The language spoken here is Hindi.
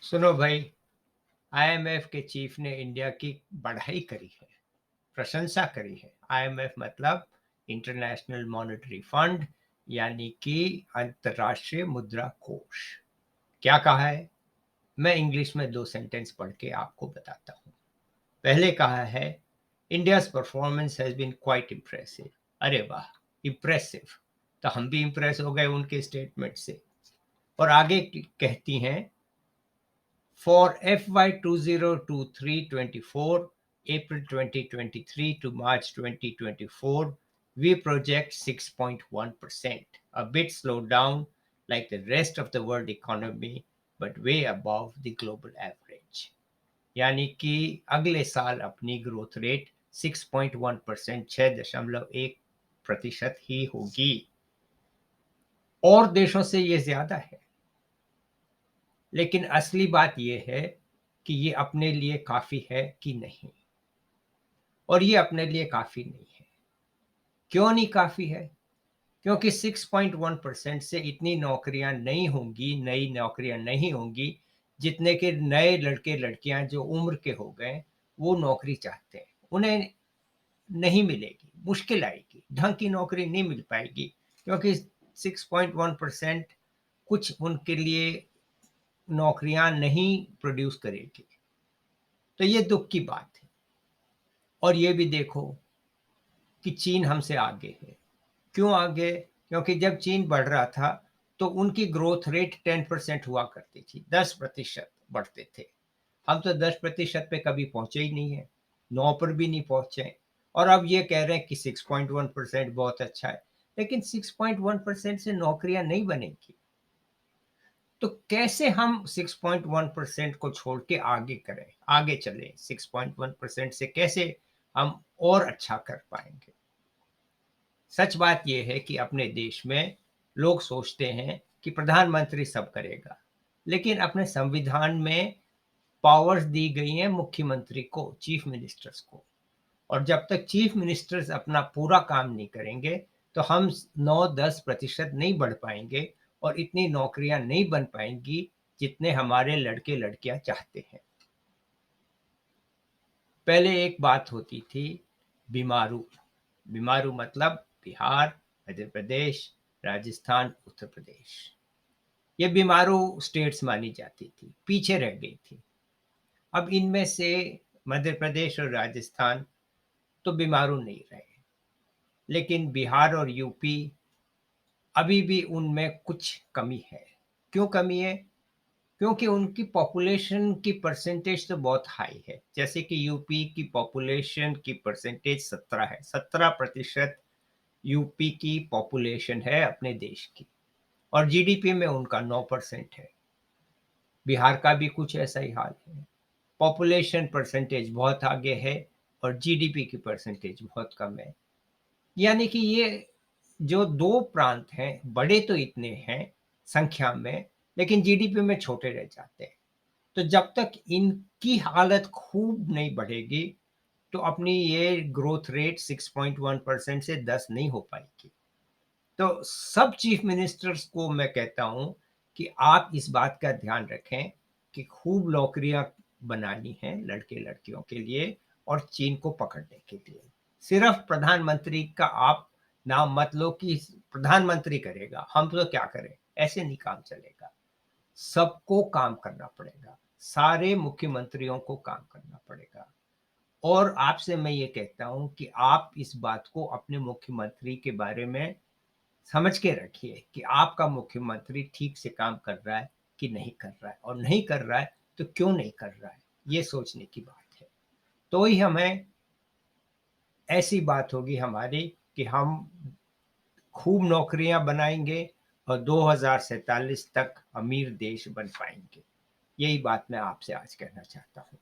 सुनो भाई। आईएमएफ के चीफ ने इंडिया की बढ़ाई करी है, प्रशंसा करी है। आईएमएफ मतलब इंटरनेशनल मॉनेटरी फंड, यानी कि अंतर्राष्ट्रीय मुद्रा कोष। क्या कहा है? मैं इंग्लिश में दो सेंटेंस पढ़ के आपको बताता हूँ। पहले कहा है, India's performance has been quite impressive. अरे वाह, इम्प्रेसिव! तो हम भी इम्प्रेस हो गए उनके स्टेटमेंट से। और आगे कहती हैं, For FY 2023-24, April 2023 to March 2024, we project 6.1%, a bit slowed down like the rest of the world economy, but way above the global average. यानी कि अगले साल अपनी ग्रोथ रेट 6.1%, 6.1% ही होगी। और देशों से ये ज्यादा है। लेकिन असली बात यह है कि ये अपने लिए काफ़ी है कि नहीं। और ये अपने लिए काफ़ी नहीं है। क्यों नहीं काफ़ी है? क्योंकि 6.1% से इतनी नौकरियां नहीं होंगी, नई नौकरियां नहीं होंगी, जितने के नए लड़के लड़कियां जो उम्र के हो गए वो नौकरी चाहते हैं। उन्हें नहीं मिलेगी, मुश्किल आएगी, ढंग की नौकरी नहीं मिल पाएगी, क्योंकि 6.1% कुछ उनके लिए नौकरियां नहीं प्रोड्यूस करेगी। तो ये दुख की बात है। और ये भी देखो कि चीन हमसे आगे है। क्यों आगे? क्योंकि जब चीन बढ़ रहा था तो उनकी ग्रोथ रेट 10% हुआ करती थी, 10% बढ़ते थे। हम तो 10% पे कभी पहुंचे ही नहीं है, 9 पर भी नहीं पहुंचे। और अब ये कह रहे हैं कि 6.1% बहुत अच्छा है। लेकिन 6.1% से नौकरियां नहीं बनेगी। तो कैसे हम 6.1% को छोड़ के आगे करें, आगे चलें? 6.1% से कैसे हम और अच्छा कर पाएंगे? सच बात यह है कि अपने देश में लोग सोचते हैं कि प्रधानमंत्री सब करेगा, लेकिन अपने संविधान में पावर्स दी गई हैं मुख्यमंत्री को, चीफ मिनिस्टर्स को। और जब तक चीफ मिनिस्टर्स अपना पूरा काम नहीं करेंगे तो हम 9-10% नहीं बढ़ पाएंगे और इतनी नौकरियां नहीं बन पाएंगी जितने हमारे लड़के लड़कियां चाहते हैं। पहले एक बात होती थी, बीमारू। बीमारू मतलब बिहार, मध्य प्रदेश, राजस्थान, उत्तर प्रदेश। ये बीमारू स्टेट्स मानी जाती थी, पीछे रह गई थी। अब इनमें से मध्य प्रदेश और राजस्थान तो बीमारू नहीं रहे, लेकिन बिहार और यूपी अभी भी उनमें कुछ कमी है। क्यों कमी है? क्योंकि उनकी पॉपुलेशन की परसेंटेज तो बहुत हाई है। जैसे कि यूपी की पॉपुलेशन की परसेंटेज 17 है, 17% यूपी की पॉपुलेशन है अपने देश की। और जीडीपी में उनका 9% है। बिहार का भी कुछ ऐसा ही हाल है। पॉपुलेशन परसेंटेज बहुत आगे है और जीडीपी की परसेंटेज बहुत कम है। यानी कि ये जो दो प्रांत हैं, बड़े तो इतने हैं संख्या में, लेकिन जीडीपी में छोटे रह जाते हैं। तो जब तक इनकी हालत खूब नहीं बढ़ेगी तो अपनी ये ग्रोथ रेट 6.1% से 10 नहीं हो पाएगी। तो सब चीफ मिनिस्टर्स को मैं कहता हूं कि आप इस बात का ध्यान रखें कि खूब नौकरियां बनानी है लड़के लड़कियों के लिए और चीन को पकड़ने के लिए। सिर्फ प्रधानमंत्री का आप नाम मत लो कि प्रधानमंत्री करेगा, हम तो क्या करें, ऐसे नहीं काम चलेगा। सबको काम करना पड़ेगा, सारे मुख्यमंत्रियों को काम करना पड़ेगा। और आपसे मैं ये कहता हूं कि आप इस बात को अपने मुख्यमंत्री के बारे में समझ के रखिए कि आपका मुख्यमंत्री ठीक से काम कर रहा है कि नहीं कर रहा है, और नहीं कर रहा है तो क्यों नहीं कर रहा है, ये सोचने की बात है। तो ही हमें ऐसी बात होगी हमारी कि हम खूब नौकरियां बनाएंगे और 2047 तक अमीर देश बन पाएंगे। यही बात मैं आपसे आज कहना चाहता हूँ।